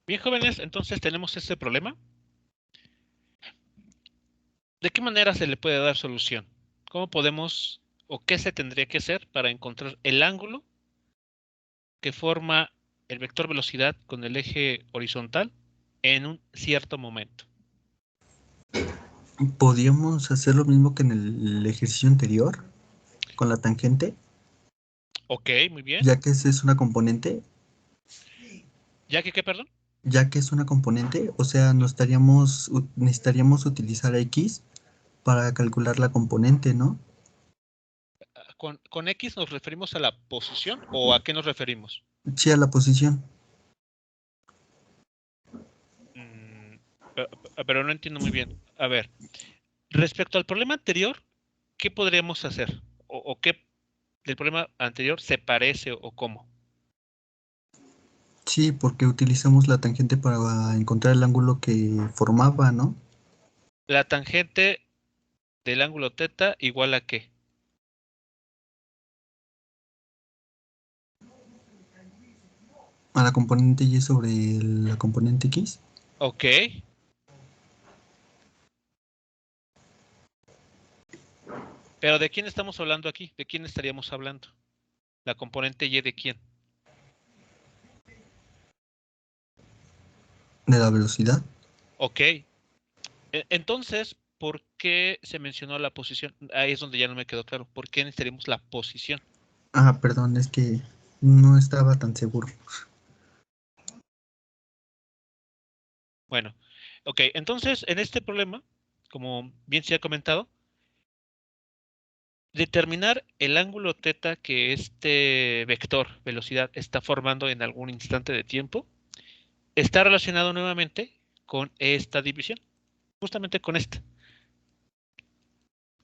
Bien, jóvenes, entonces tenemos este problema. ¿De qué manera se le puede dar solución? ¿Cómo podemos o qué se tendría que hacer para encontrar el ángulo que forma el vector velocidad con el eje horizontal en un cierto momento? ¿Podríamos hacer lo mismo que en el ejercicio anterior, con la tangente, Ok, muy bien. ya que esa es una componente? ¿Ya que qué, perdón? Ya que es una componente, o sea, necesitaríamos utilizar X para calcular la componente, ¿no? ¿Con X nos referimos a la posición o a qué nos referimos? Sí, a la posición. Mm, pero no entiendo muy bien. A ver, respecto al problema anterior, ¿qué podríamos hacer? ¿O qué del problema anterior se parece o cómo? Sí, porque utilizamos la tangente para encontrar el ángulo que formaba, ¿no? La tangente del ángulo θ igual a qué. A la componente Y sobre la componente X. Ok. Pero ¿de quién estamos hablando aquí? ¿De quién estaríamos hablando? ¿La componente Y de quién? De la velocidad. Ok. Entonces, ¿por qué se mencionó la posición? Ahí es donde ya no me quedó claro. ¿Por qué necesitaríamos la posición? Ah, perdón, es que no estaba tan seguro. Bueno, ok. Entonces, en este problema, como bien se ha comentado, determinar el ángulo θ que este vector velocidad está formando en algún instante de tiempo está relacionado nuevamente con esta división, justamente con esta.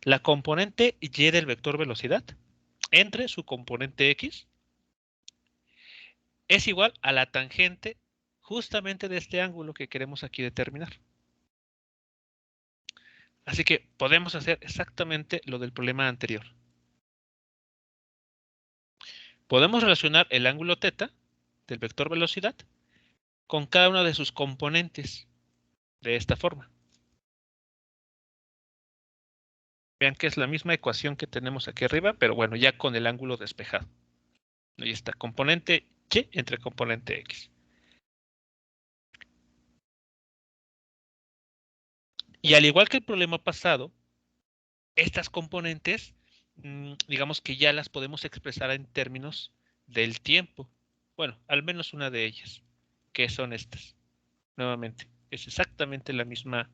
La componente Y del vector velocidad entre su componente X es igual a la tangente justamente de este ángulo que queremos aquí determinar. Así que podemos hacer exactamente lo del problema anterior. Podemos relacionar el ángulo θ del vector velocidad con cada una de sus componentes de esta forma. Vean que es la misma ecuación que tenemos aquí arriba, pero bueno, ya con el ángulo despejado. Ahí está, componente Y entre componente X. Y al igual que el problema pasado, estas componentes, digamos que ya las podemos expresar en términos del tiempo. Bueno, al menos una de ellas, que son estas. Nuevamente, es exactamente la misma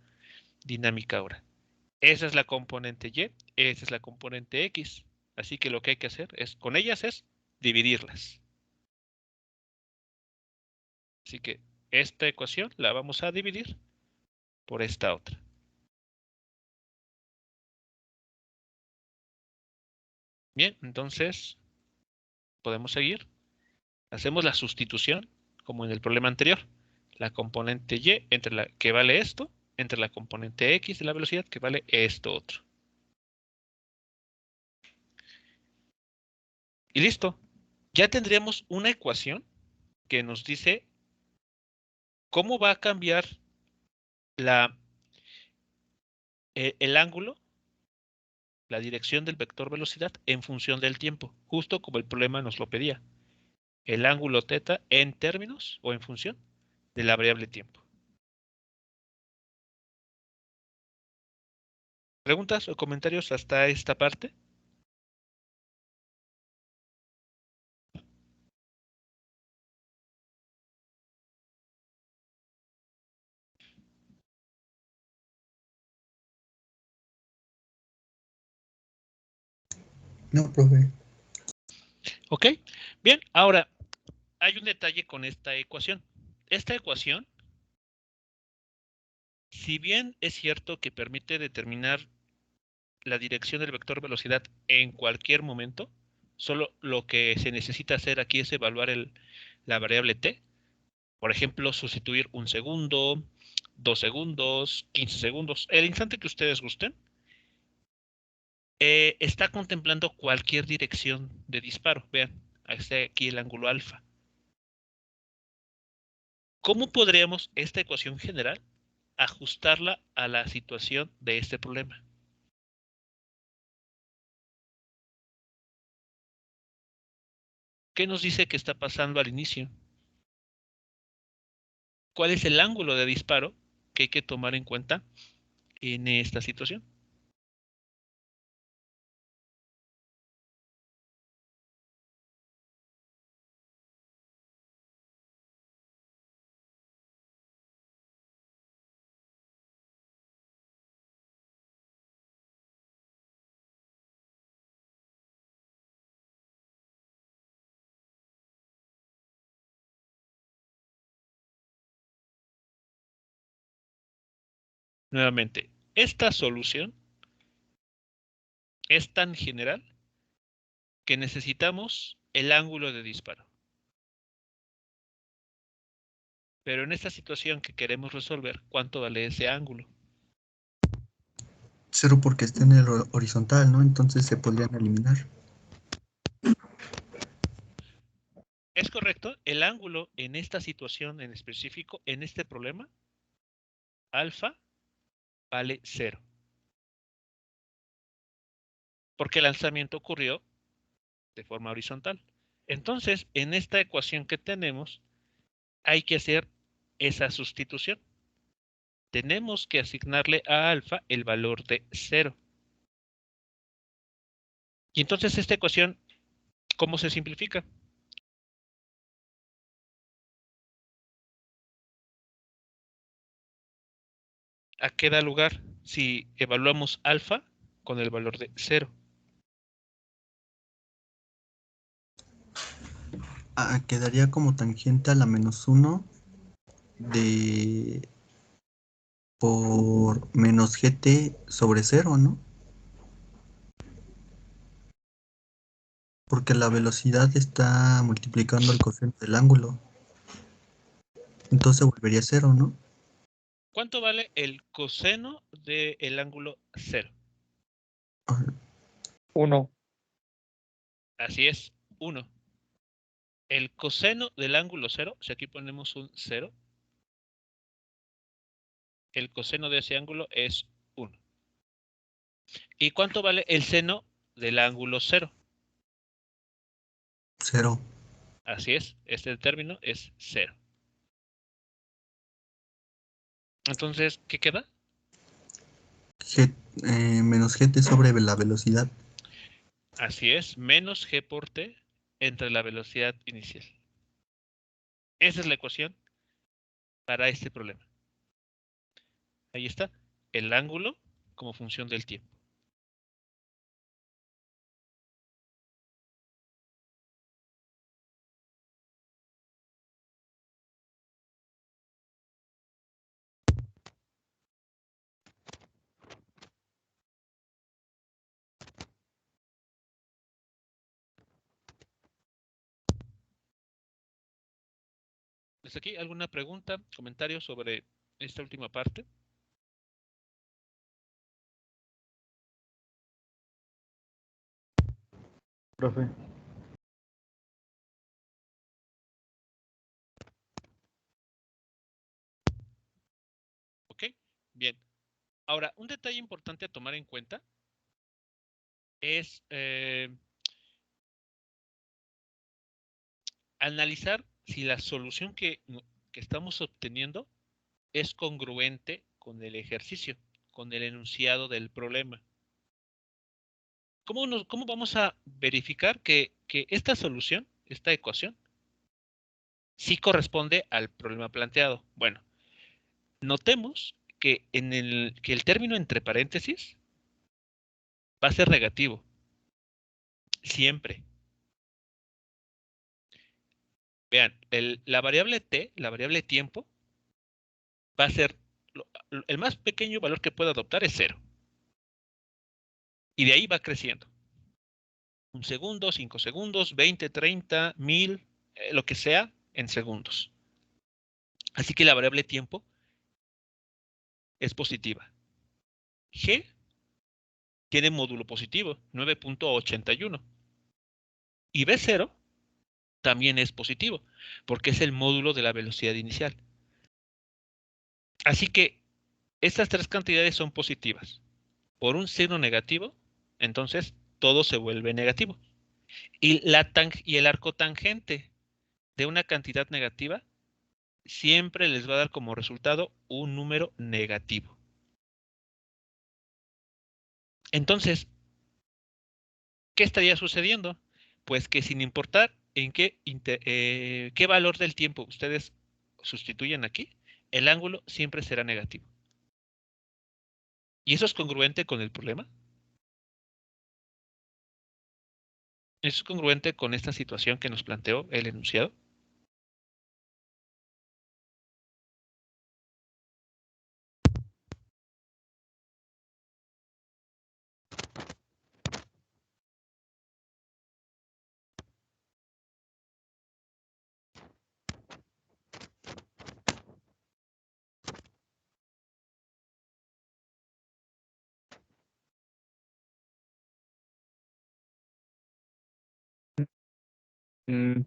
dinámica ahora. Esa es la componente Y, esa es la componente X. Así que lo que hay que hacer es, con ellas es dividirlas. Así que esta ecuación la vamos a dividir por esta otra. Bien, entonces podemos seguir. Hacemos la sustitución, como en el problema anterior. La componente Y entre la que vale esto, entre la componente X de la velocidad que vale esto otro. Y listo. Ya tendríamos una ecuación que nos dice cómo va a cambiar la, el ángulo, la dirección del vector velocidad en función del tiempo, justo como el problema nos lo pedía. El ángulo θ en términos o en función de la variable tiempo. ¿Preguntas o comentarios hasta esta parte? No, profe. ¿Ok? Bien, ahora hay un detalle con esta ecuación. Esta ecuación, si bien es cierto que permite determinar la dirección del vector velocidad en cualquier momento, solo lo que se necesita hacer aquí es evaluar la variable t. Por ejemplo, sustituir un segundo, 2 segundos, 15 segundos, el instante que ustedes gusten. Está contemplando cualquier dirección de disparo. Vean, ahí está aquí el ángulo alfa. ¿Cómo podríamos esta ecuación general ajustarla a la situación de este problema? ¿Qué nos dice que está pasando al inicio? ¿Cuál es el ángulo de disparo que hay que tomar en cuenta en esta situación? Nuevamente, esta solución es tan general que necesitamos el ángulo de disparo. Pero en esta situación que queremos resolver, ¿cuánto vale ese ángulo? 0 porque está en el horizontal, ¿no? Entonces se podrían eliminar. ¿Es correcto? El ángulo en esta situación en específico, en este problema, alfa vale 0. Porque el lanzamiento ocurrió de forma horizontal. Entonces, en esta ecuación que tenemos, hay que hacer esa sustitución. Tenemos que asignarle a alfa el valor de 0. Y entonces esta ecuación, ¿cómo se simplifica? ¿A qué da lugar si evaluamos alfa con el valor de 0? Quedaría como tangente a la -1 de por menos gt sobre 0, ¿no? Porque la velocidad está multiplicando el coseno del ángulo. Entonces volvería 0, ¿no? ¿Cuánto vale el coseno del ángulo 0? 1. Así es, 1. El coseno del ángulo 0, si aquí ponemos un 0, el coseno de ese ángulo es 1. ¿Y cuánto vale el seno del ángulo 0? 0. Así es, este término es 0. Entonces, ¿qué queda? Menos gt sobre la velocidad. Así es, menos g por t entre la velocidad inicial. Esa es la ecuación para este problema. Ahí está, el ángulo como función del tiempo. ¿Desde aquí alguna pregunta, comentario sobre esta última parte? Profe. ¿Ok? Bien. Ahora, un detalle importante a tomar en cuenta es analizar si la solución que estamos obteniendo es congruente con el ejercicio, con el enunciado del problema. ¿Cómo vamos a verificar que esta solución, esta ecuación, sí corresponde al problema planteado? Bueno, notemos que que el término entre paréntesis va a ser negativo, siempre. Vean, la variable t, la variable tiempo, va a ser, el más pequeño valor que pueda adoptar es 0. Y de ahí va creciendo. 1 segundo, 5 segundos, 20, 30, 1000, lo que sea en segundos. Así que la variable tiempo es positiva. G tiene módulo positivo, 9.81. Y B0 también es positivo, porque es el módulo de la velocidad inicial. Así que estas tres cantidades son positivas. Por un signo negativo, entonces todo se vuelve negativo. Y el arco tangente de una cantidad negativa siempre les va a dar como resultado un número negativo. Entonces, ¿qué estaría sucediendo? Pues que sin importar en qué valor del tiempo ustedes sustituyen aquí, el ángulo siempre será negativo. ¿Y eso es congruente con el problema? ¿Eso es congruente con esta situación que nos planteó el enunciado?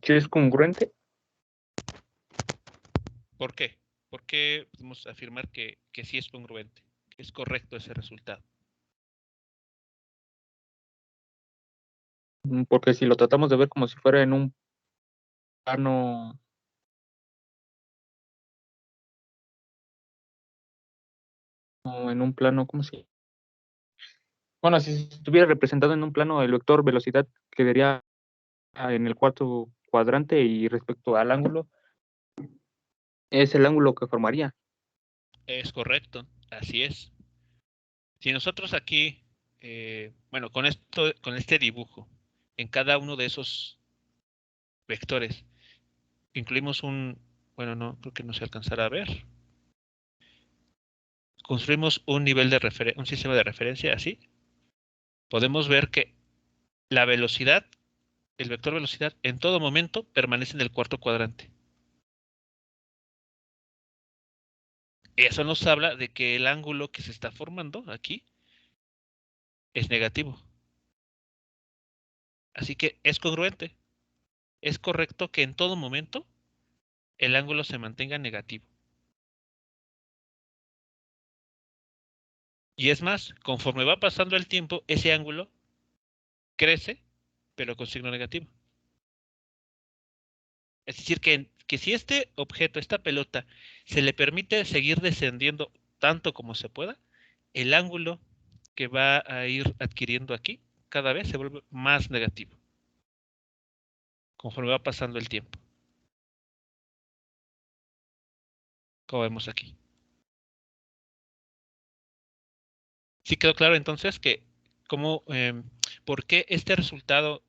¿Sí es congruente? ¿Por qué? ¿Por qué podemos afirmar que sí es congruente, que es correcto ese resultado? Porque si lo tratamos de ver como si fuera en un plano, o en un plano, ¿cómo se llama? Bueno, si estuviera representado en un plano, el vector velocidad quedaría en el cuarto cuadrante y respecto al ángulo, es el ángulo que formaría. Es correcto, así es. Si nosotros aquí, bueno, con este dibujo, en cada uno de esos vectores, incluimos bueno, no, creo que no se alcanzará a ver. Construimos un sistema de referencia así. Podemos ver que la velocidad, el vector velocidad, en todo momento permanece en el cuarto cuadrante. Eso nos habla de que el ángulo que se está formando aquí es negativo. Así que es congruente. Es correcto que en todo momento el ángulo se mantenga negativo. Y es más, conforme va pasando el tiempo, ese ángulo crece, pero con signo negativo. Es decir, que si este objeto, esta pelota, se le permite seguir descendiendo tanto como se pueda, el ángulo que va a ir adquiriendo aquí cada vez se vuelve más negativo, conforme va pasando el tiempo, como vemos aquí. ¿Sí quedó claro entonces cómo, por qué este resultado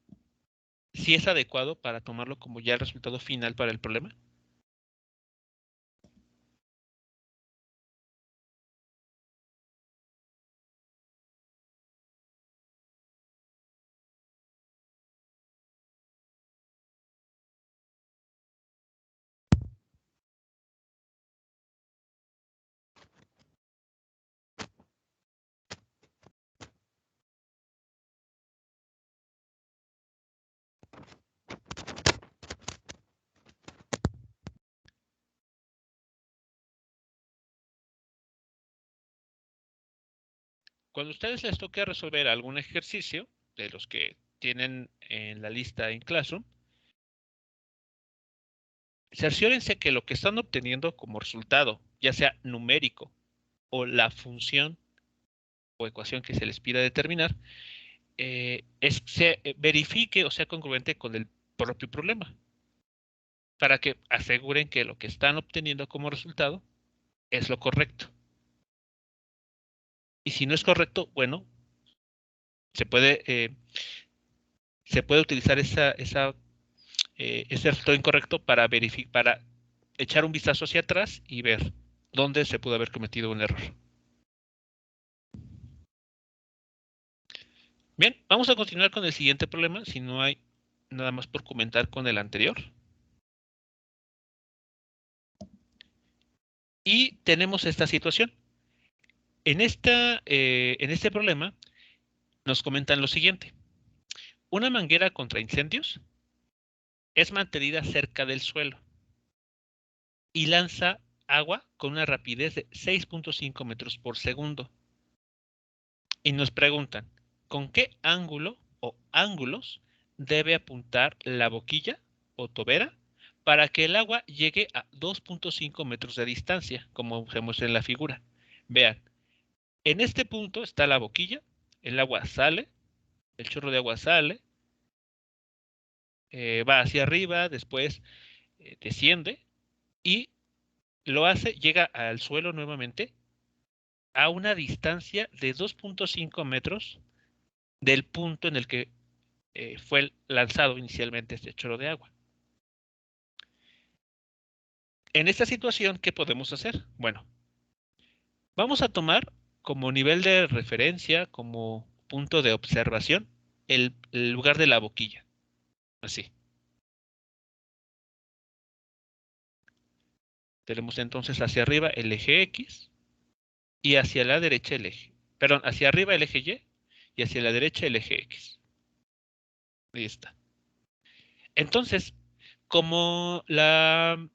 sí es adecuado para tomarlo como ya el resultado final para el problema? Cuando a ustedes les toque resolver algún ejercicio de los que tienen en la lista en Classroom, cerciórense que lo que están obteniendo como resultado, ya sea numérico o la función o ecuación que se les pida determinar, se verifique o sea congruente con el propio problema, para que aseguren que lo que están obteniendo como resultado es lo correcto. Y si no es correcto, bueno, se puede, eh, se puede utilizar ese resultado incorrecto para para echar un vistazo hacia atrás y ver dónde se pudo haber cometido un error. Bien, vamos a continuar con el siguiente problema, si no hay nada más por comentar con el anterior. Y tenemos esta situación. En este problema nos comentan lo siguiente. Una manguera contra incendios es mantenida cerca del suelo y lanza agua con una rapidez de 6.5 metros por segundo. Y nos preguntan, ¿con qué ángulo o ángulos debe apuntar la boquilla o tobera para que el agua llegue a 2.5 metros de distancia, como vemos en la figura? Vean, en este punto está la boquilla, el agua sale, el chorro de agua sale, va hacia arriba, después desciende y lo hace, llega al suelo nuevamente a una distancia de 2.5 metros del punto en el que fue lanzado inicialmente este chorro de agua. En esta situación, ¿qué podemos hacer? Bueno, vamos a tomar como nivel de referencia, como punto de observación, el lugar de la boquilla. Así. Tenemos entonces hacia arriba el eje X y hacia la derecha el eje. Perdón, hacia arriba el eje Y y hacia la derecha el eje X. Ahí está. Entonces, como la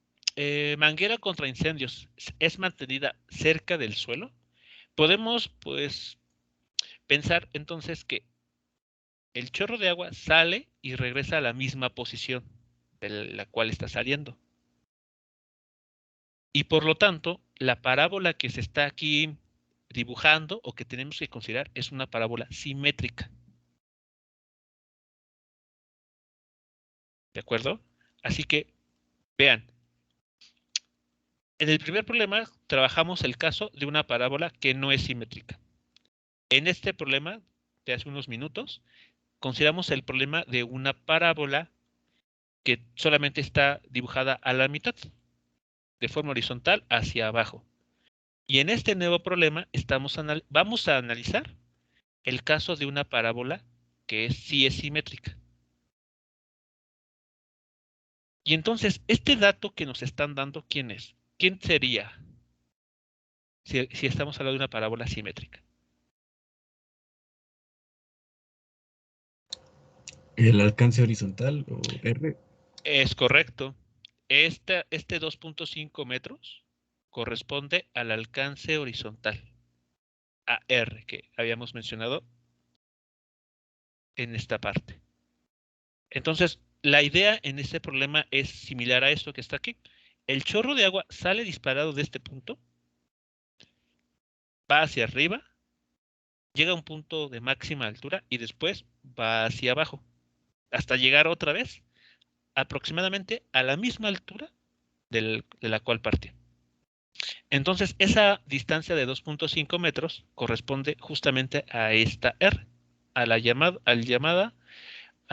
manguera contra incendios es mantenida cerca del suelo, podemos pues pensar entonces que el chorro de agua sale y regresa a la misma posición de la cual está saliendo. Y por lo tanto, la parábola que se está aquí dibujando o que tenemos que considerar es una parábola simétrica. ¿De acuerdo? Así que, vean, en el primer problema trabajamos el caso de una parábola que no es simétrica. En este problema de hace unos minutos, consideramos el problema de una parábola que solamente está dibujada a la mitad, de forma horizontal hacia abajo. Y en este nuevo problema vamos a analizar el caso de una parábola que sí es simétrica. Y entonces, este dato que nos están dando, ¿quién es? ¿Quién sería si estamos hablando de una parábola simétrica? El alcance horizontal o R. Es correcto. Este 2.5 metros corresponde al alcance horizontal, a R, que habíamos mencionado en esta parte. Entonces, la idea en este problema es similar a esto que está aquí. El chorro de agua sale disparado de este punto, va hacia arriba, llega a un punto de máxima altura y después va hacia abajo, hasta llegar otra vez aproximadamente a la misma altura de la cual partió. Entonces, esa distancia de 2.5 metros corresponde justamente a esta R, a la al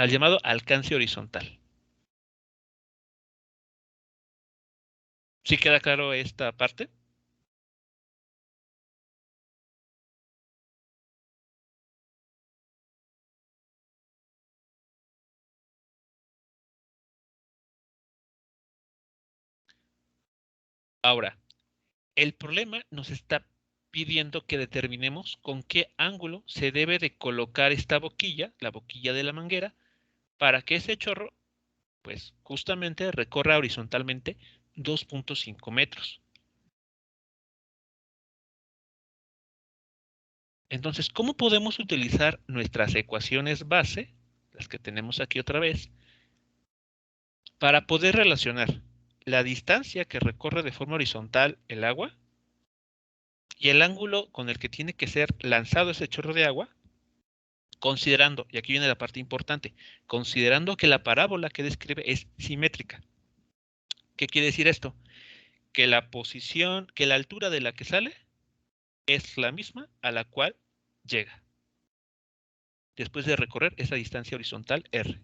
llamado alcance horizontal. ¿Sí queda claro esta parte? Ahora, el problema nos está pidiendo que determinemos con qué ángulo se debe de colocar esta boquilla, la boquilla de la manguera, para que ese chorro, pues justamente recorra horizontalmente 2.5 metros. Entonces, ¿cómo podemos utilizar nuestras ecuaciones base, las que tenemos aquí otra vez, para poder relacionar la distancia que recorre de forma horizontal el agua y el ángulo con el que tiene que ser lanzado ese chorro de agua, considerando, y aquí viene la parte importante, considerando que la parábola que describe es simétrica? ¿Qué quiere decir esto? Que la posición, que la altura de la que sale es la misma a la cual llega, después de recorrer esa distancia horizontal R.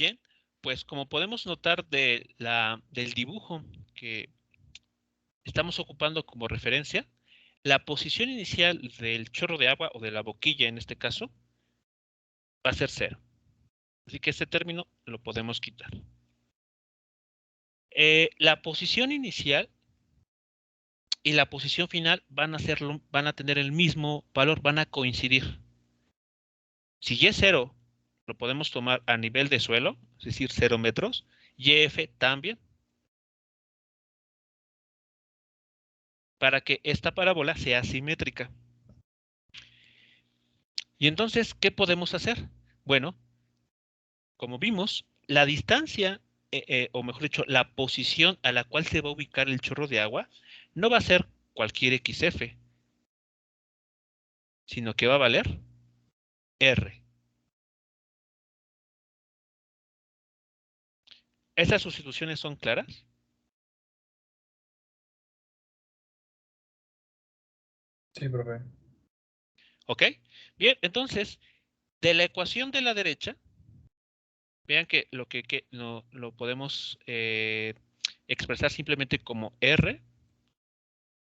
Bien, pues como podemos notar del dibujo que estamos ocupando como referencia, la posición inicial del chorro de agua o de la boquilla en este caso va a ser 0. Así que este término lo podemos quitar. La posición inicial y la posición final van a tener el mismo valor, van a coincidir. Si Y es 0, lo podemos tomar a nivel de suelo, es decir, 0 metros, YF también, para que esta parábola sea simétrica. Y entonces, ¿qué podemos hacer? Bueno, como vimos, la distancia, o mejor dicho, la posición a la cual se va a ubicar el chorro de agua, no va a ser cualquier XF, sino que va a valer R. ¿Esas sustituciones son claras? Sí, profe. ¿Ok? Bien, entonces, de la ecuación de la derecha, vean que lo podemos expresar simplemente como R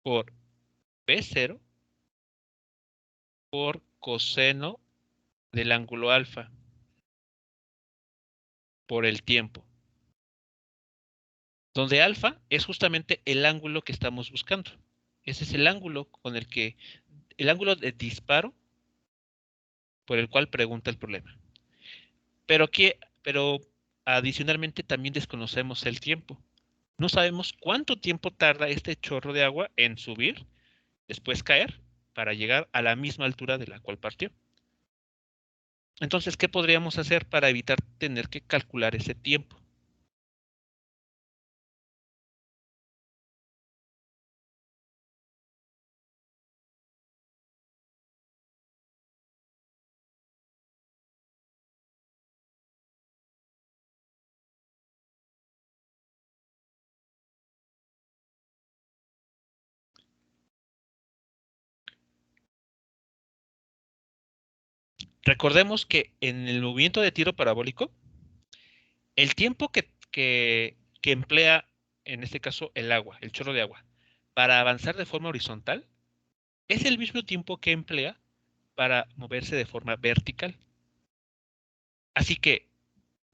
por B0 por coseno del ángulo alfa por el tiempo. Donde alfa es justamente el ángulo que estamos buscando. Ese es el ángulo el ángulo de disparo por el cual pregunta el problema. Pero adicionalmente también desconocemos el tiempo. No sabemos cuánto tiempo tarda este chorro de agua en subir, después caer, para llegar a la misma altura de la cual partió. Entonces, ¿qué podríamos hacer para evitar tener que calcular ese tiempo? Recordemos que en el movimiento de tiro parabólico, el tiempo que emplea, en este caso, el agua, el chorro de agua, para avanzar de forma horizontal, es el mismo tiempo que emplea para moverse de forma vertical. Así que,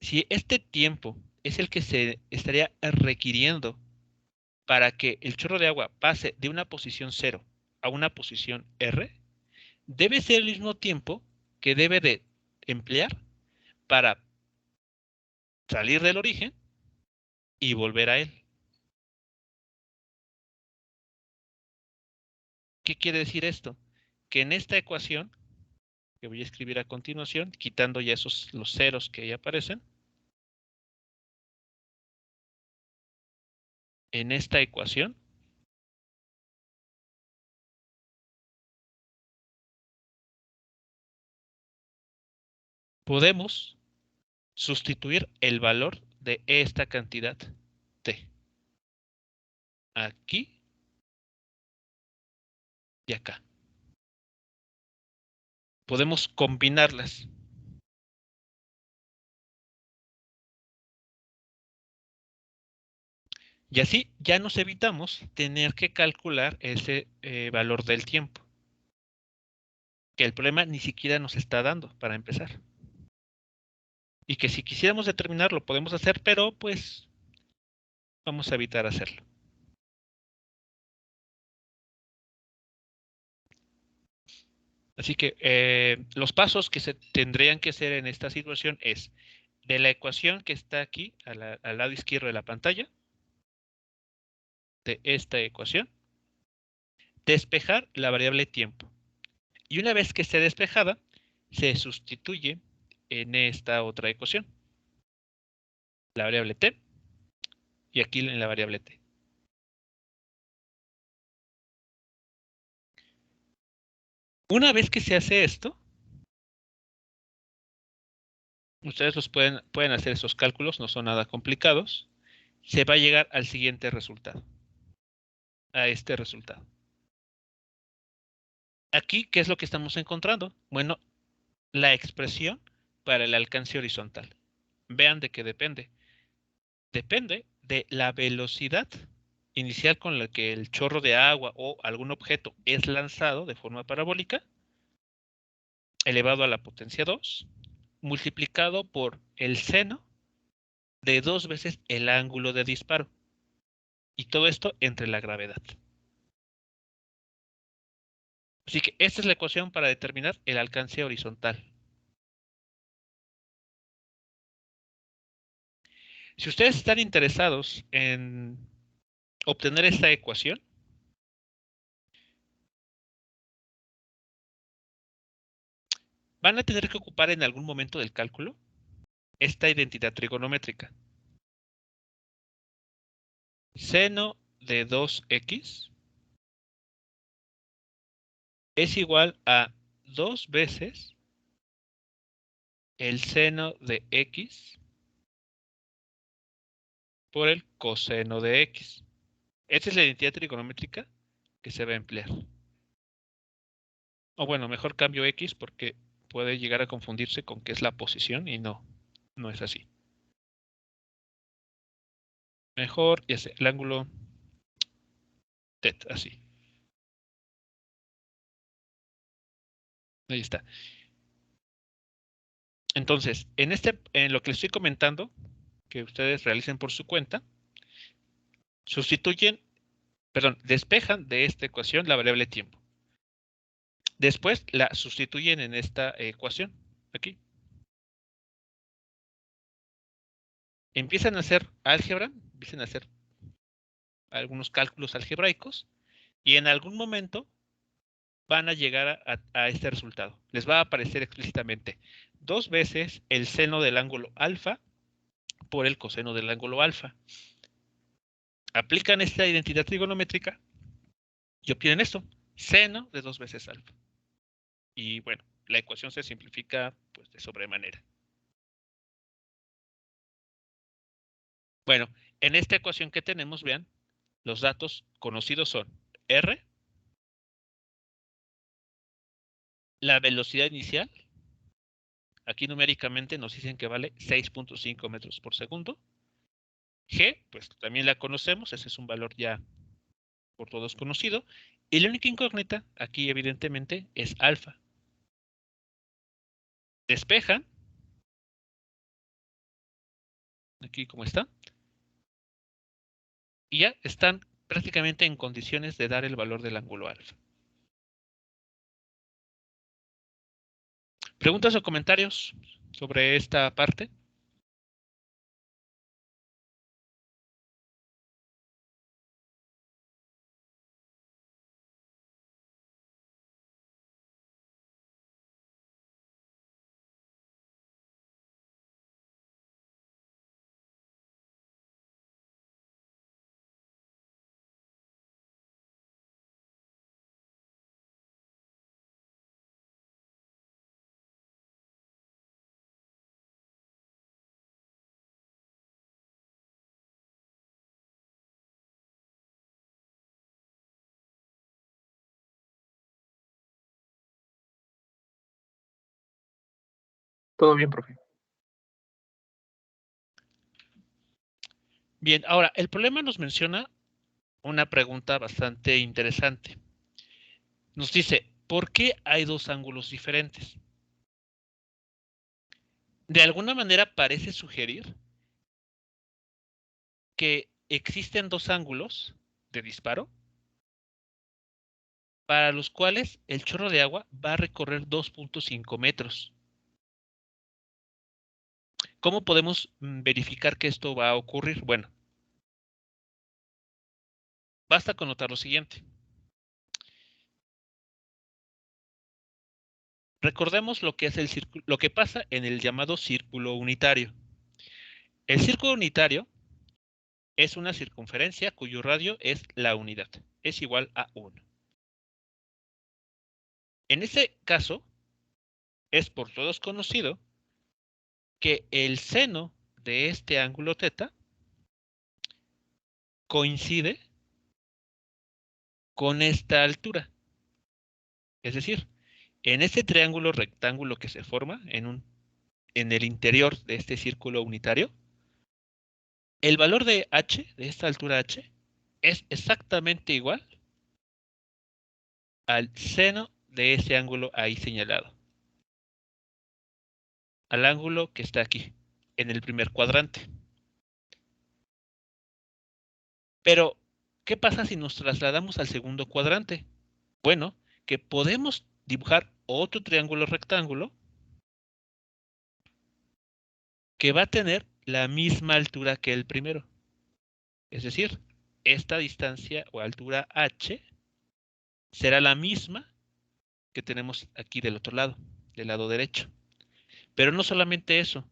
si este tiempo es el que se estaría requiriendo para que el chorro de agua pase de una posición 0 a una posición R, debe ser el mismo tiempo que debe de emplear para salir del origen y volver a él. ¿Qué quiere decir esto? Que en esta ecuación, que voy a escribir a continuación, quitando ya los ceros que ahí aparecen, en esta ecuación podemos sustituir el valor de esta cantidad T. Aquí y acá. Podemos combinarlas. Y así ya nos evitamos tener que calcular ese valor del tiempo. Que el problema ni siquiera nos está dando para empezar. Y que si quisiéramos determinar lo podemos hacer, pero pues vamos a evitar hacerlo. Así que los pasos que se tendrían que hacer en esta situación es de la ecuación que está aquí al lado izquierdo de la pantalla, de esta ecuación, despejar la variable tiempo. Y una vez que esté despejada, se sustituye en esta otra ecuación, la variable t, y aquí en la variable t. Una vez que se hace esto, ustedes pueden hacer esos cálculos, no son nada complicados. Se va a llegar al siguiente resultado, a este resultado. Aquí, ¿qué es lo que estamos encontrando? Bueno, la expresión para el alcance horizontal. Vean de qué depende. Depende de la velocidad inicial con la que el chorro de agua o algún objeto es lanzado de forma parabólica, elevado a la potencia 2, multiplicado por el seno de 2 veces el ángulo de disparo. Y todo esto entre la gravedad. Así que esta es la ecuación para determinar el alcance horizontal. Si ustedes están interesados en obtener esta ecuación, van a tener que ocupar en algún momento del cálculo esta identidad trigonométrica. Seno de 2x es igual a 2 veces el seno de x por el coseno de x. Esta es la identidad trigonométrica que se va a emplear. O bueno, mejor cambio x porque puede llegar a confundirse con qué es la posición y no es así. Mejor, ya sé, el ángulo θ, así. Ahí está. Entonces, en lo que les estoy comentando, que ustedes realicen por su cuenta, despejan de esta ecuación la variable tiempo. Después la sustituyen en esta ecuación, aquí. Empiezan a hacer álgebra, empiezan a hacer algunos cálculos algebraicos y en algún momento van a llegar a este resultado. Les va a aparecer explícitamente 2 veces el seno del ángulo alfa por el coseno del ángulo alfa. Aplican esta identidad trigonométrica y obtienen esto, seno de 2 veces alfa. Y bueno, la ecuación se simplifica pues de sobremanera. Bueno, en esta ecuación que tenemos, vean, los datos conocidos son R, la velocidad inicial, aquí numéricamente nos dicen que vale 6.5 metros por segundo. G, pues también la conocemos, ese es un valor ya por todos conocido. Y la única incógnita aquí evidentemente es alfa. Despejan, aquí como está, y ya están prácticamente en condiciones de dar el valor del ángulo alfa. ¿Preguntas o comentarios sobre esta parte? Todo bien, profe. Bien, ahora, el problema nos menciona una pregunta bastante interesante. Nos dice, ¿por qué hay dos ángulos diferentes? De alguna manera parece sugerir que existen dos ángulos de disparo para los cuales el chorro de agua va a recorrer 2.5 metros. ¿Cómo podemos verificar que esto va a ocurrir? Bueno, basta con notar lo siguiente. Recordemos lo que es lo que pasa en el llamado círculo unitario. El círculo unitario es una circunferencia cuyo radio es la unidad, es igual a 1. En ese caso, es por todos conocido que el seno de este ángulo θ coincide con esta altura. Es decir, en este triángulo rectángulo que se forma en el interior de este círculo unitario, el valor de h, de esta altura h, es exactamente igual al seno de ese ángulo ahí señalado. Al ángulo que está aquí, en el primer cuadrante. Pero, ¿qué pasa si nos trasladamos al segundo cuadrante? Bueno, que podemos dibujar otro triángulo rectángulo que va a tener la misma altura que el primero. Es decir, esta distancia o altura h será la misma que tenemos aquí del otro lado, del lado derecho. Pero no solamente eso.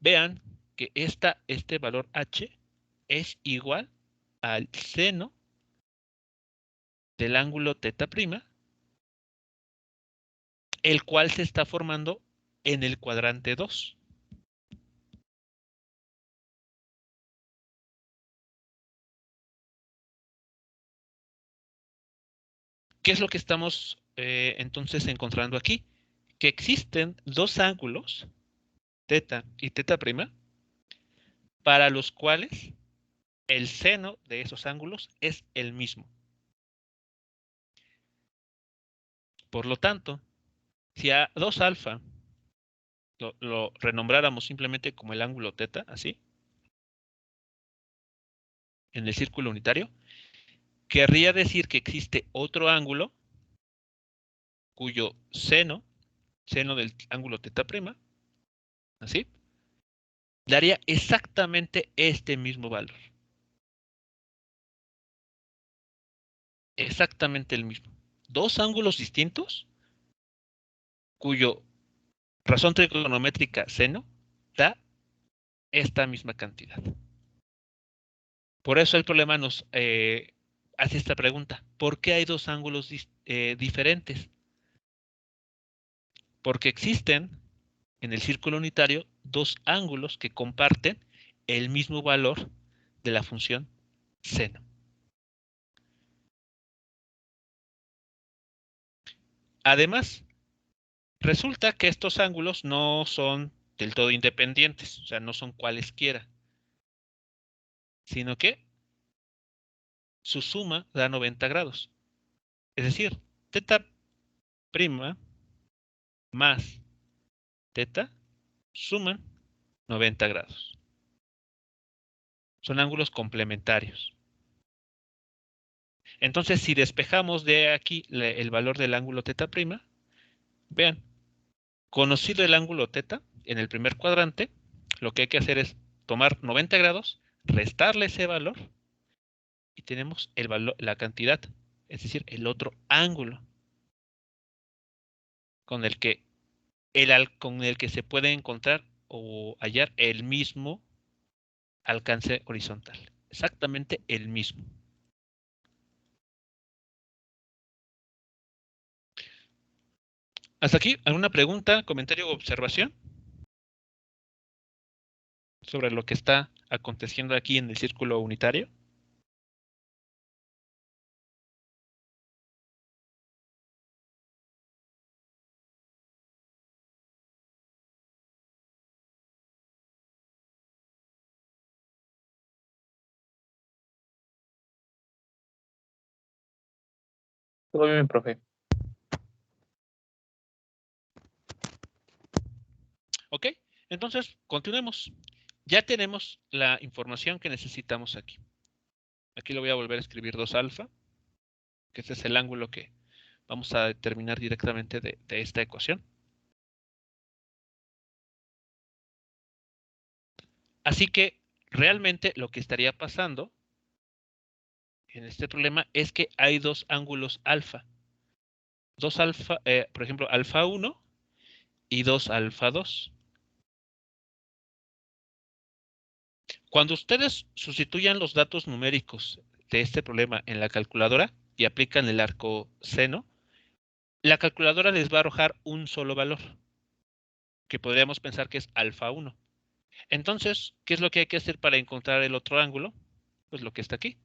Vean que este valor h es igual al seno del ángulo θ', el cual se está formando en el cuadrante 2. ¿Qué es lo que estamos entonces encontrando aquí? Que existen dos ángulos, θ y θ', para los cuales el seno de esos ángulos es el mismo. Por lo tanto, si a 2 alfa lo renombráramos simplemente como el ángulo θ, así, en el círculo unitario, querría decir que existe otro ángulo cuyo seno del ángulo θ', así, daría exactamente este mismo valor. Exactamente el mismo. Dos ángulos distintos cuyo razón trigonométrica seno da esta misma cantidad. Por eso el problema nos hace esta pregunta. ¿Por qué hay dos ángulos diferentes? Porque existen en el círculo unitario dos ángulos que comparten el mismo valor de la función seno. Además, resulta que estos ángulos no son del todo independientes, o sea, no son cualesquiera, sino que su suma da 90 grados. Es decir, θ' más θ suman 90 grados. Son ángulos complementarios. Entonces, si despejamos de aquí el valor del ángulo θ', vean, conocido el ángulo θ en el primer cuadrante, lo que hay que hacer es tomar 90 grados, restarle ese valor y tenemos la cantidad, es decir, el otro ángulo con el que se puede encontrar o hallar el mismo alcance horizontal. Exactamente el mismo. ¿Hasta aquí alguna pregunta, comentario o observación sobre lo que está aconteciendo aquí en el círculo unitario? Todo bien, profe. Ok, entonces continuemos. Ya tenemos la información que necesitamos aquí. Aquí lo voy a volver a escribir 2 alfa, que este es el ángulo que vamos a determinar directamente de esta ecuación. Así que realmente lo que estaría pasando en este problema es que hay dos ángulos alfa. Dos alfa, por ejemplo, alfa 1 y 2 alfa 2. Cuando ustedes sustituyan los datos numéricos de este problema en la calculadora y aplican el arco seno, la calculadora les va a arrojar un solo valor, que podríamos pensar que es alfa 1. Entonces, ¿qué es lo que hay que hacer para encontrar el otro ángulo? Pues lo que está aquí.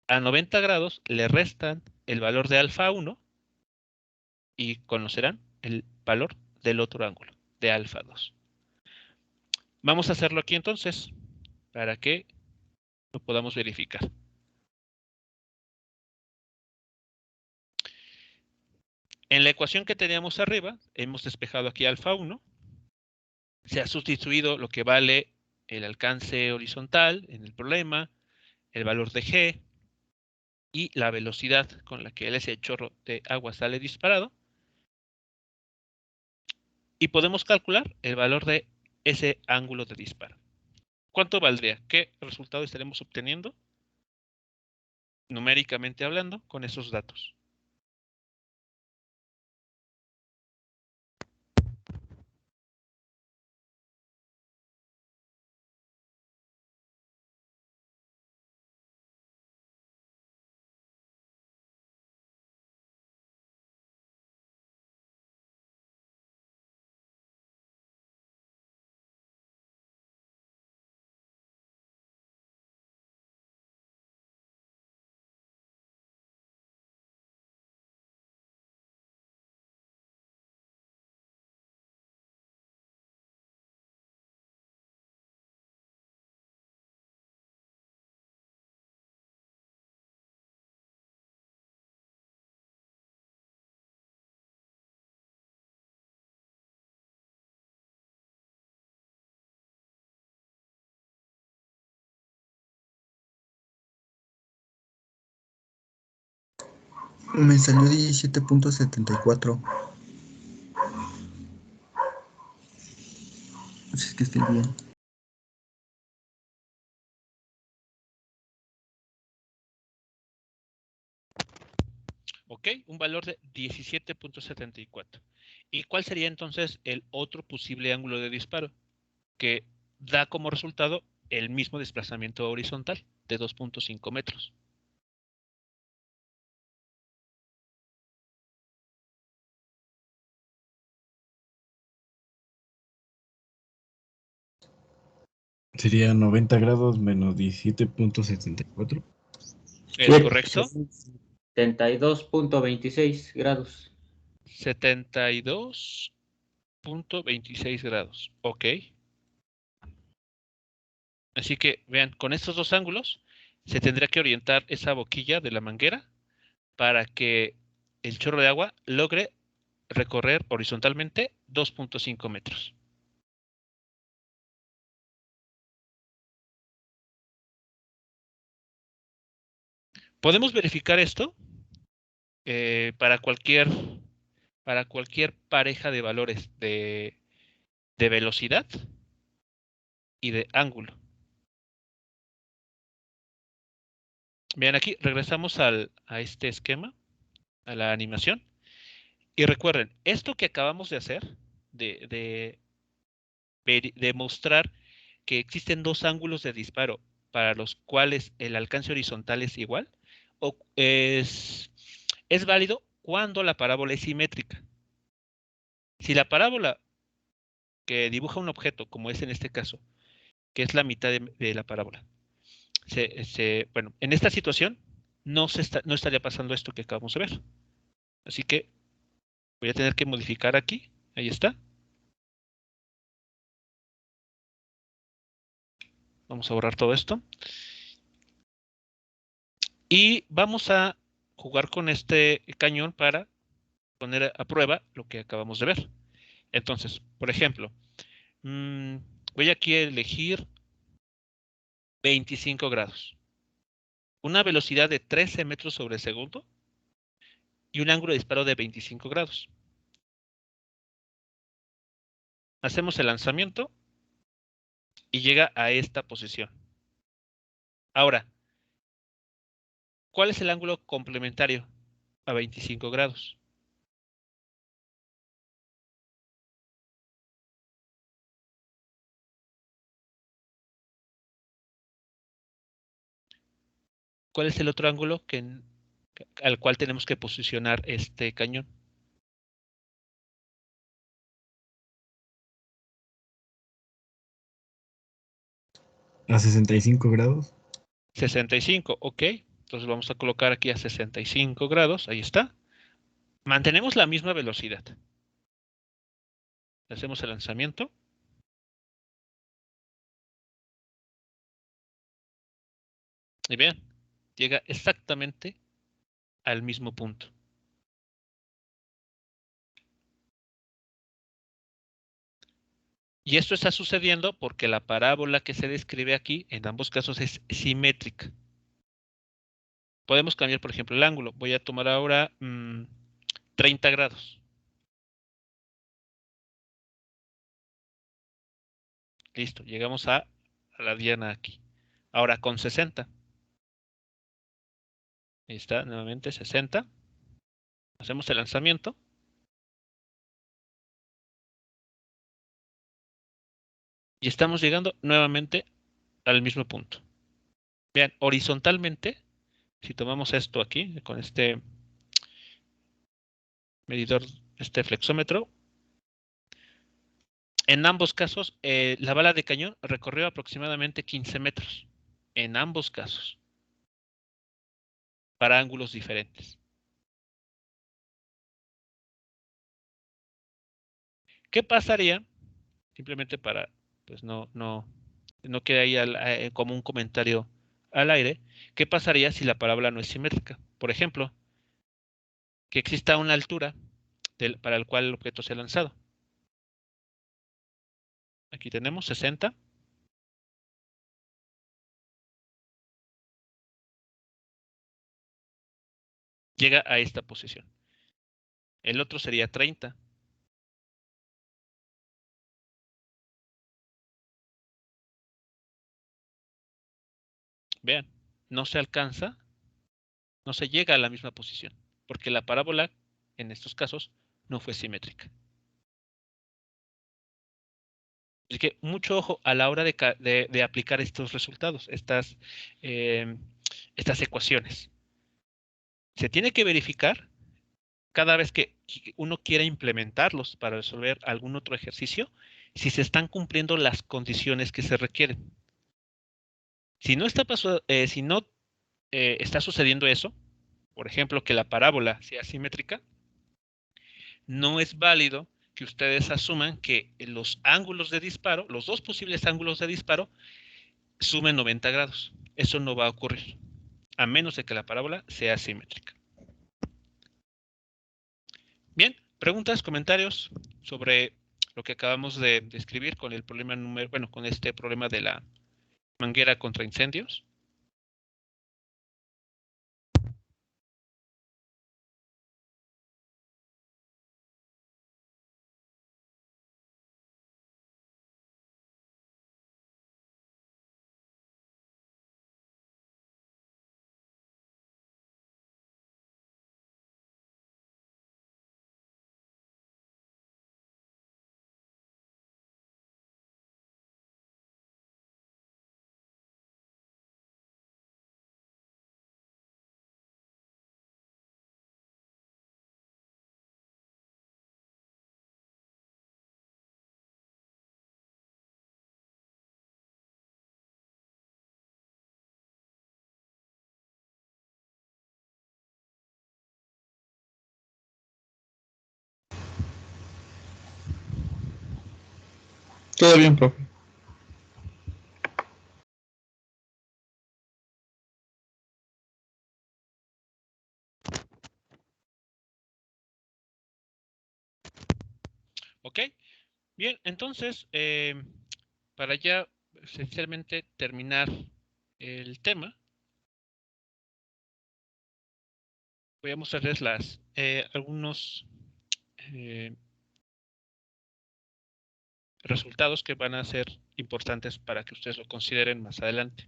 A 90 grados le restan el valor de alfa 1 y conocerán el valor del otro ángulo, de alfa 2. Vamos a hacerlo aquí entonces, para que lo podamos verificar. En la ecuación que teníamos arriba, hemos despejado aquí alfa 1. Se ha sustituido lo que vale el alcance horizontal en el problema, el valor de G y la velocidad con la que ese chorro de agua sale disparado. Y podemos calcular el valor de ese ángulo de disparo. ¿Cuánto valdría? ¿Qué resultado estaremos obteniendo? Numéricamente hablando, con esos datos. Me salió 17.74. Si es que estoy bien. ¿Ok? Un valor de 17.74. ¿Y cuál sería entonces el otro posible ángulo de disparo? Que da como resultado el mismo desplazamiento horizontal de 2.5 metros. Sería 90 grados menos 17.74. ¿Es correcto? 72.26 grados. 72.26 grados. Ok. Así que vean, con estos dos ángulos se tendría que orientar esa boquilla de la manguera para que el chorro de agua logre recorrer horizontalmente 2.5 metros. Podemos verificar esto para cualquier pareja de valores de velocidad y de ángulo. Vean aquí, regresamos a este esquema, a la animación. Y recuerden, esto que acabamos de hacer, de mostrar que existen dos ángulos de disparo para los cuales el alcance horizontal es igual, o es válido cuando la parábola es simétrica. Si la parábola que dibuja un objeto, como es en este caso, que es la mitad de la parábola, bueno, en esta situación no estaría pasando esto que acabamos de ver. Así que voy a tener que modificar aquí. Ahí está. Vamos a borrar todo esto. Y vamos a jugar con este cañón para poner a prueba lo que acabamos de ver. Entonces, por ejemplo, voy aquí a elegir 25 grados. Una velocidad de 13 metros sobre segundo y un ángulo de disparo de 25 grados. Hacemos el lanzamiento y llega a esta posición. Ahora, ¿cuál es el ángulo complementario a 25 grados? ¿Cuál es el otro ángulo al cual tenemos que posicionar este cañón? A 65 grados. 65, ok. Entonces vamos a colocar aquí a 65 grados, ahí está. Mantenemos la misma velocidad. Hacemos el lanzamiento. Y vean, llega exactamente al mismo punto. Y esto está sucediendo porque la parábola que se describe aquí, en ambos casos, es simétrica. Podemos cambiar, por ejemplo, el ángulo. Voy a tomar ahora 30 grados. Listo, llegamos a la diana aquí. Ahora con 60. Ahí está, nuevamente 60. Hacemos el lanzamiento. Y estamos llegando nuevamente al mismo punto. Vean, horizontalmente, si tomamos esto aquí, con este medidor, este flexómetro, en ambos casos, la bala de cañón recorrió aproximadamente 15 metros. En ambos casos. Para ángulos diferentes. ¿Qué pasaría? Simplemente para, pues no quede ahí como un comentario al aire. ¿Qué pasaría si la parábola no es simétrica? Por ejemplo, que exista una altura para el cual el objeto sea lanzado. Aquí tenemos 60. Llega a esta posición. El otro sería 30. Vean, no se alcanza, no se llega a la misma posición, porque la parábola, en estos casos, no fue simétrica. Así que mucho ojo a la hora de aplicar estos resultados, estas ecuaciones. Se tiene que verificar cada vez que uno quiera implementarlos para resolver algún otro ejercicio, si se están cumpliendo las condiciones que se requieren. Si no está sucediendo eso, por ejemplo, que la parábola sea simétrica, no es válido que ustedes asuman que los ángulos de disparo, los dos posibles ángulos de disparo, sumen 90 grados. Eso no va a ocurrir, a menos de que la parábola sea simétrica. Bien, preguntas, comentarios sobre lo que acabamos de describir con el problema con este problema de la manguera contra incendios. Todo bien, profe. Ok, bien, entonces, para ya esencialmente terminar el tema, voy a mostrarles algunos resultados que van a ser importantes para que ustedes lo consideren más adelante.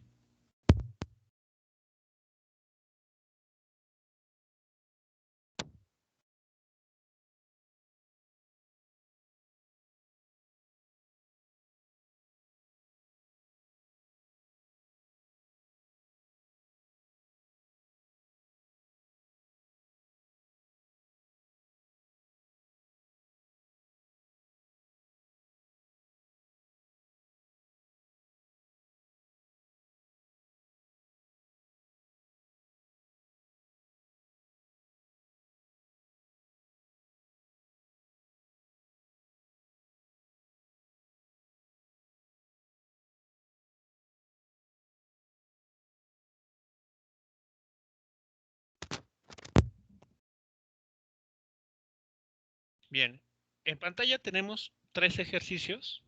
Bien, en pantalla tenemos 3 ejercicios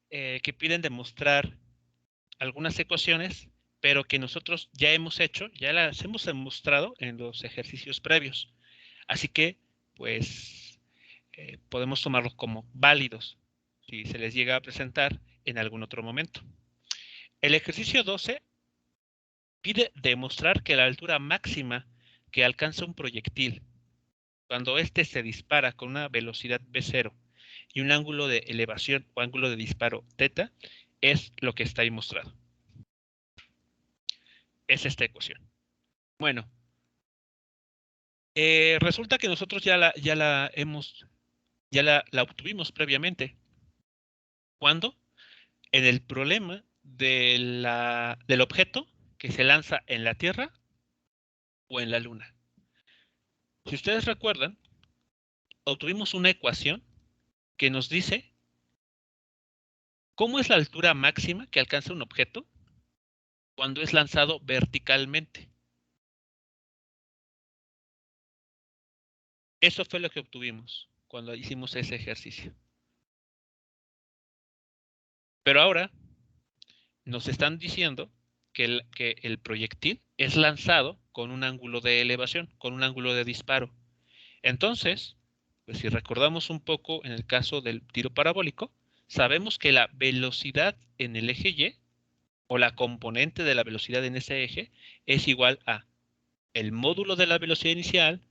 que piden demostrar algunas ecuaciones, pero que nosotros ya hemos hecho, ya las hemos demostrado en los ejercicios previos. Así que, pues, podemos tomarlos como válidos si se les llega a presentar en algún otro momento. El ejercicio 12 pide demostrar que la altura máxima que alcanza un proyectil cuando éste se dispara con una velocidad v0 y un ángulo de elevación o ángulo de disparo θ es lo que está ahí mostrado. Es esta ecuación. Bueno, resulta que nosotros ya la obtuvimos previamente. ¿Cuándo? En el problema del objeto que se lanza en la Tierra o en la Luna. Si ustedes recuerdan, obtuvimos una ecuación que nos dice cómo es la altura máxima que alcanza un objeto cuando es lanzado verticalmente. Eso fue lo que obtuvimos cuando hicimos ese ejercicio. Pero ahora nos están diciendo que el proyectil es lanzado con un ángulo de elevación, con un ángulo de disparo. Entonces, pues si recordamos un poco en el caso del tiro parabólico, sabemos que la velocidad en el eje Y, o la componente de la velocidad en ese eje, es igual a el módulo de la velocidad inicial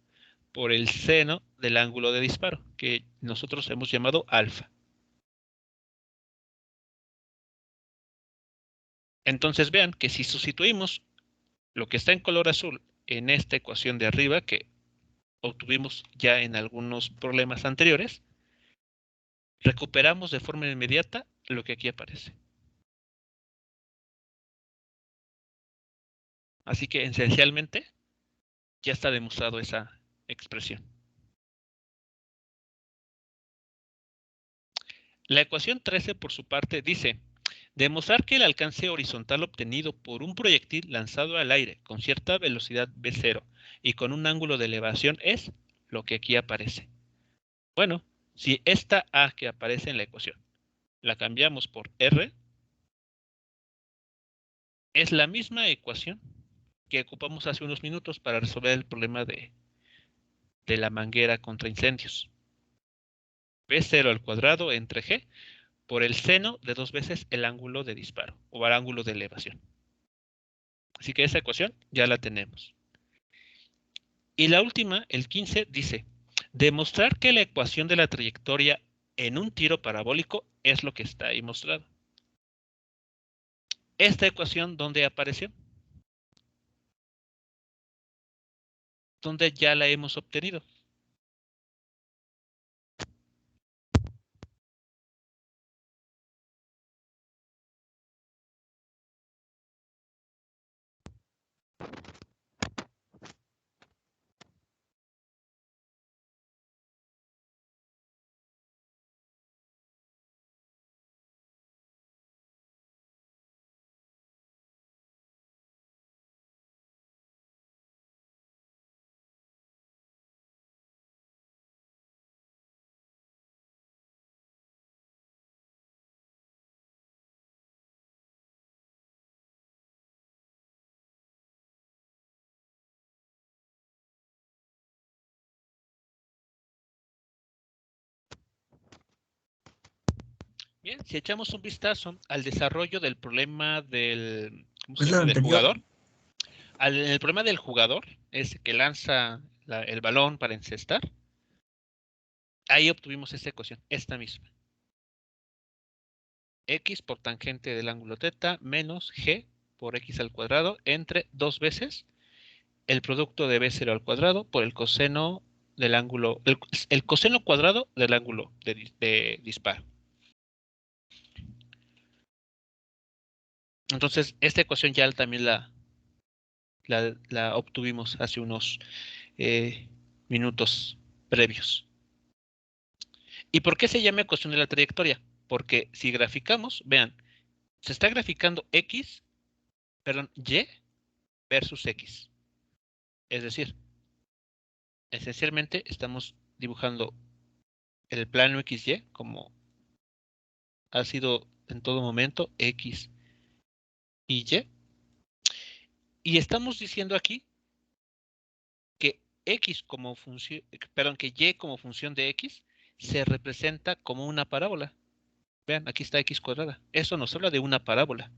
por el seno del ángulo de disparo, que nosotros hemos llamado alfa. Entonces vean que si sustituimos lo que está en color azul en esta ecuación de arriba, que obtuvimos ya en algunos problemas anteriores, recuperamos de forma inmediata lo que aquí aparece. Así que esencialmente ya está demostrado esa expresión. La ecuación 13, por su parte, dice: demostrar que el alcance horizontal obtenido por un proyectil lanzado al aire con cierta velocidad v0 y con un ángulo de elevación es lo que aquí aparece. Bueno, si esta A que aparece en la ecuación la cambiamos por R, es la misma ecuación que ocupamos hace unos minutos para resolver el problema de la manguera contra incendios. V0 al cuadrado entre G por el seno de 2 veces el ángulo de disparo o el ángulo de elevación. Así que esa ecuación ya la tenemos. Y la última, el 15, dice: demostrar que la ecuación de la trayectoria en un tiro parabólico es lo que está ahí mostrado. Esta ecuación, ¿dónde apareció? ¿Dónde ya la hemos obtenido? Bien, si echamos un vistazo al desarrollo del problema del, ¿cómo se Pues la llama?, del anterior. jugador. El problema del jugador, ese que lanza el balón para encestar, ahí obtuvimos esta ecuación, esta misma. X por tangente del ángulo θ menos G por X al cuadrado entre 2 veces el producto de B0 al cuadrado por el coseno del ángulo, el coseno cuadrado del ángulo de disparo. Entonces, esta ecuación ya también la obtuvimos hace unos minutos previos. ¿Y por qué se llama ecuación de la trayectoria? Porque si graficamos, vean, se está graficando Y versus X. Es decir, esencialmente estamos dibujando el plano XY, como ha sido en todo momento X y Y. Y estamos diciendo aquí que X como función, perdón, que Y como función de X se representa como una parábola. Vean, aquí está X cuadrada. Eso nos habla de una parábola.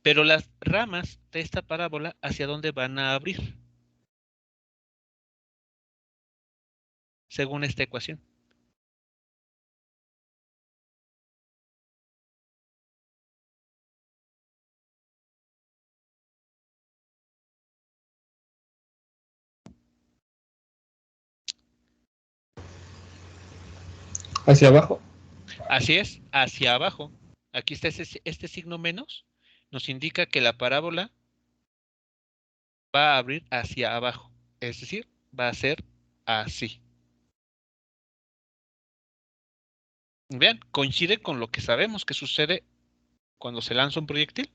Pero las ramas de esta parábola, ¿hacia dónde van a abrir? Según esta ecuación. Hacia abajo. Así es, hacia abajo. Aquí está este signo menos, nos indica que la parábola va a abrir hacia abajo. Es decir, va a ser así. Vean, coincide con lo que sabemos que sucede cuando se lanza un proyectil.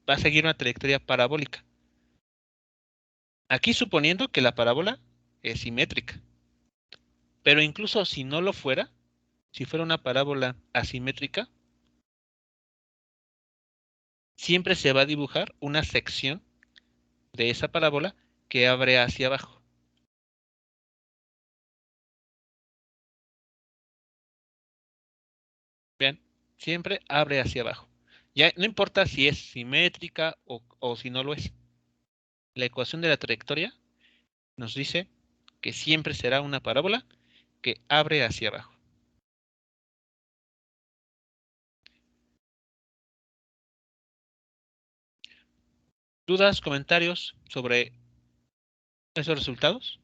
Va a seguir una trayectoria parabólica. Aquí suponiendo que la parábola es simétrica. Pero incluso si no lo fuera, si fuera una parábola asimétrica, siempre se va a dibujar una sección de esa parábola que abre hacia abajo. Vean, siempre abre hacia abajo. Ya no importa si es simétrica o si no lo es. La ecuación de la trayectoria nos dice que siempre será una parábola que abre hacia abajo. ¿Dudas, comentarios sobre esos resultados?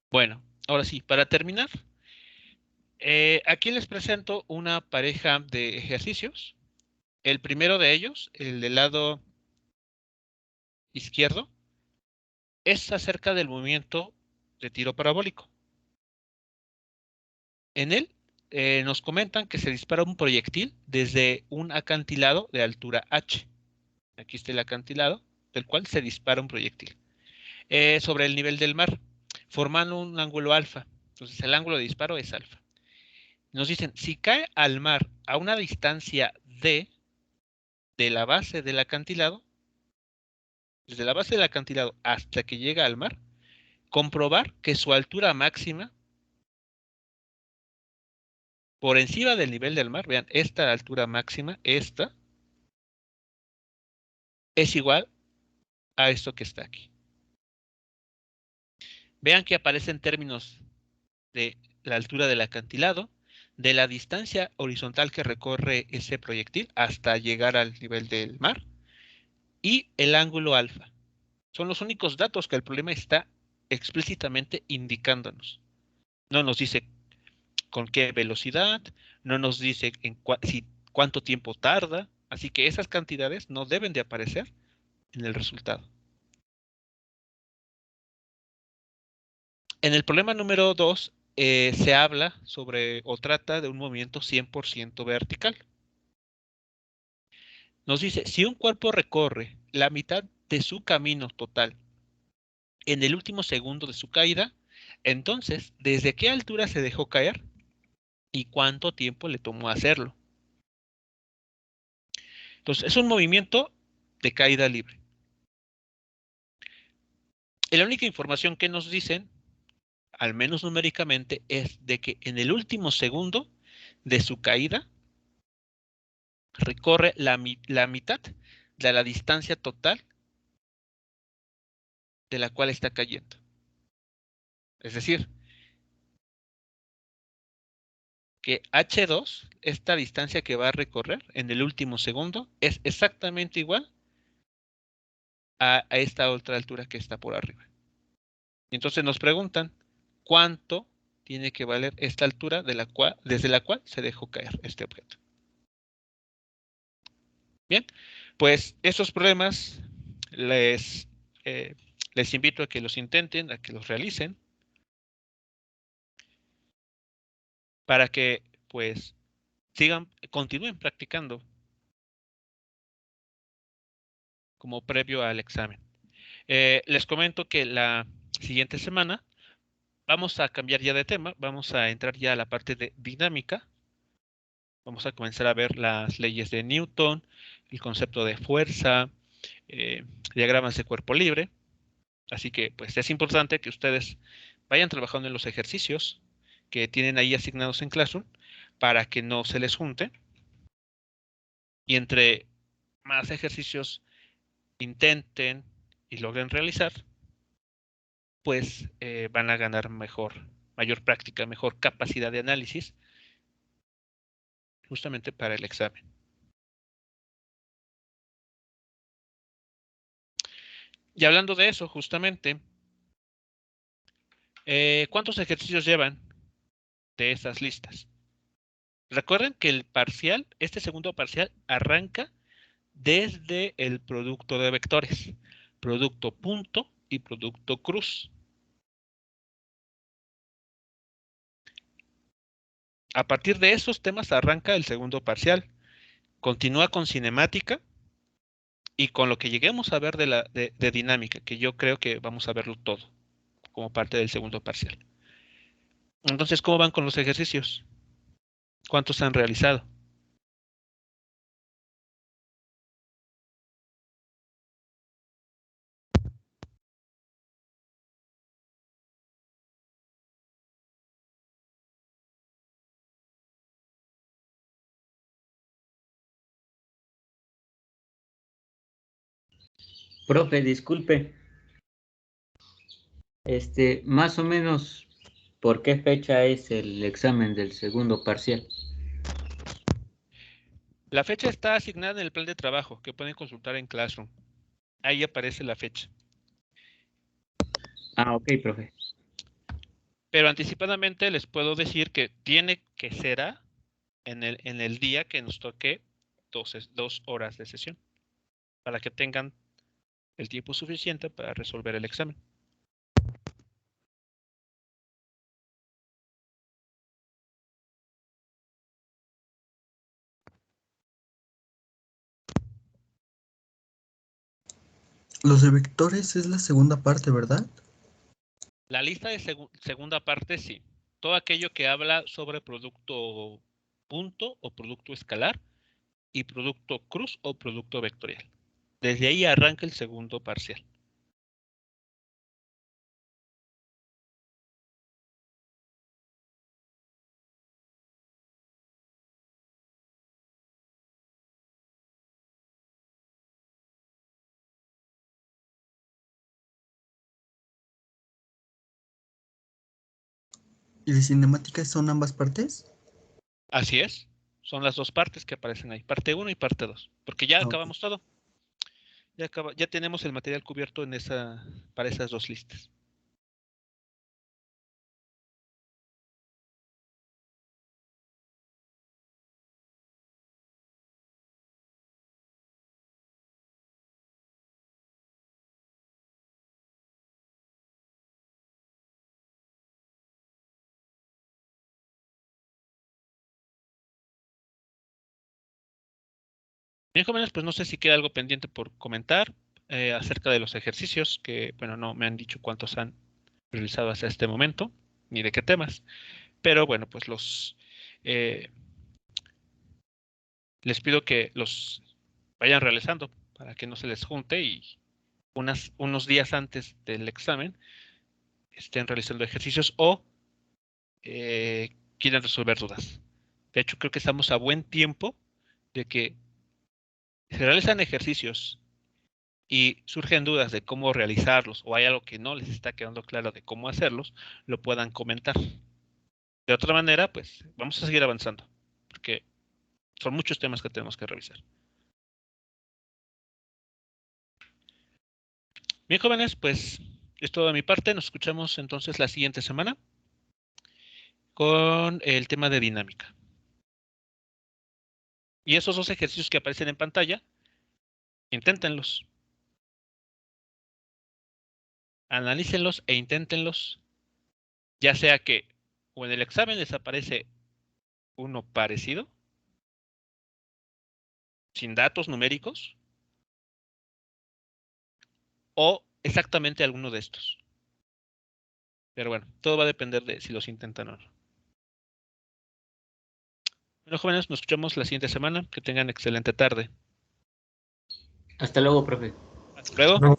Bueno, ahora sí, para terminar, aquí les presento una pareja de ejercicios. El primero de ellos, el del lado izquierdo, es acerca del movimiento de tiro parabólico. En él nos comentan que se dispara un proyectil desde un acantilado de altura h. Aquí está el acantilado del cual se dispara un proyectil sobre el nivel del mar, formando un ángulo alfa. Entonces el ángulo de disparo es alfa. Nos dicen, si cae al mar a una distancia d de la base del acantilado, desde la base del acantilado hasta que llega al mar, comprobar que su altura máxima por encima del nivel del mar, vean, esta altura máxima, esta, es igual a esto que está aquí. Vean que aparecen términos de la altura del acantilado, de la distancia horizontal que recorre ese proyectil hasta llegar al nivel del mar y el ángulo alfa. Son los únicos datos que el problema está explícitamente indicándonos. No nos dice con qué velocidad, no nos dice cuánto tiempo tarda, así que esas cantidades no deben de aparecer en el resultado. En el problema número 2 se habla sobre o trata de un movimiento 100% vertical. Nos dice, si un cuerpo recorre la mitad de su camino total en el último segundo de su caída, entonces, ¿desde qué altura se dejó caer y cuánto tiempo le tomó hacerlo? Entonces, es un movimiento de caída libre. Y la única información que nos dicen, al menos numéricamente, es de que en el último segundo de su caída recorre la mitad de la distancia total de la cual está cayendo. Es decir, que H2, esta distancia que va a recorrer en el último segundo, es exactamente igual a esta otra altura que está por arriba. Entonces nos preguntan cuánto tiene que valer esta altura desde la cual se dejó caer este objeto. Bien, pues esos problemas les Les invito a que los intenten, a que los realicen, para que pues continúen practicando como previo al examen. Les comento que la siguiente semana vamos a cambiar ya de tema, vamos a entrar ya a la parte de dinámica. Vamos a comenzar a ver las leyes de Newton, el concepto de fuerza, diagramas de cuerpo libre. Así que pues es importante que ustedes vayan trabajando en los ejercicios que tienen ahí asignados en Classroom para que no se les junte. Y entre más ejercicios intenten y logren realizar, pues van a ganar mayor práctica, mejor capacidad de análisis, justamente para el examen. Y hablando de eso, justamente, ¿cuántos ejercicios llevan de esas listas? Recuerden que el parcial, este segundo parcial, arranca desde el producto de vectores, producto punto y producto cruz. A partir de esos temas arranca el segundo parcial. Continúa con cinemática y con lo que lleguemos a ver de dinámica, que yo creo que vamos a verlo todo como parte del segundo parcial. Entonces, ¿cómo van con los ejercicios? ¿Cuántos han realizado? Profe, disculpe, más o menos, ¿por qué fecha es el examen del segundo parcial? La fecha está asignada en el plan de trabajo que pueden consultar en Classroom. Ahí aparece la fecha. Ah, ok, profe. Pero anticipadamente les puedo decir que tiene que ser en el día que nos toque 2 horas de sesión, para que tengan el tiempo suficiente para resolver el examen. Los de vectores es la segunda parte, ¿verdad? La lista de segunda parte, sí. Todo aquello que habla sobre producto punto o producto escalar y producto cruz o producto vectorial. Desde ahí arranca el segundo parcial. ¿Y de cinemática son ambas partes? Así es. Son las dos partes que aparecen ahí, parte 1 y parte 2, porque ya Ah, ok. acabamos todo. Ya tenemos el material cubierto para esas dos listas. Bien, jóvenes, pues no sé si queda algo pendiente por comentar acerca de los ejercicios, que, bueno, no me han dicho cuántos han realizado hasta este momento, ni de qué temas, pero bueno, pues eh, les pido que los vayan realizando para que no se les junte y unos días antes del examen estén realizando ejercicios o quieran resolver dudas. De hecho, creo que estamos a buen tiempo de que se realizan ejercicios y surgen dudas de cómo realizarlos o hay algo que no les está quedando claro de cómo hacerlos, lo puedan comentar. De otra manera, pues vamos a seguir avanzando, porque son muchos temas que tenemos que revisar. Bien, jóvenes, pues es todo de mi parte. Nos escuchamos entonces la siguiente semana con el tema de dinámica. Y esos dos ejercicios que aparecen en pantalla, inténtenlos. analícenlos e inténtenlos, ya sea que o en el examen les aparece uno parecido, sin datos numéricos, o exactamente alguno de estos. Pero bueno, todo va a depender de si los intentan o no. Bueno, jóvenes, nos escuchamos la siguiente semana. Que tengan excelente tarde. Hasta luego, profe. Hasta luego.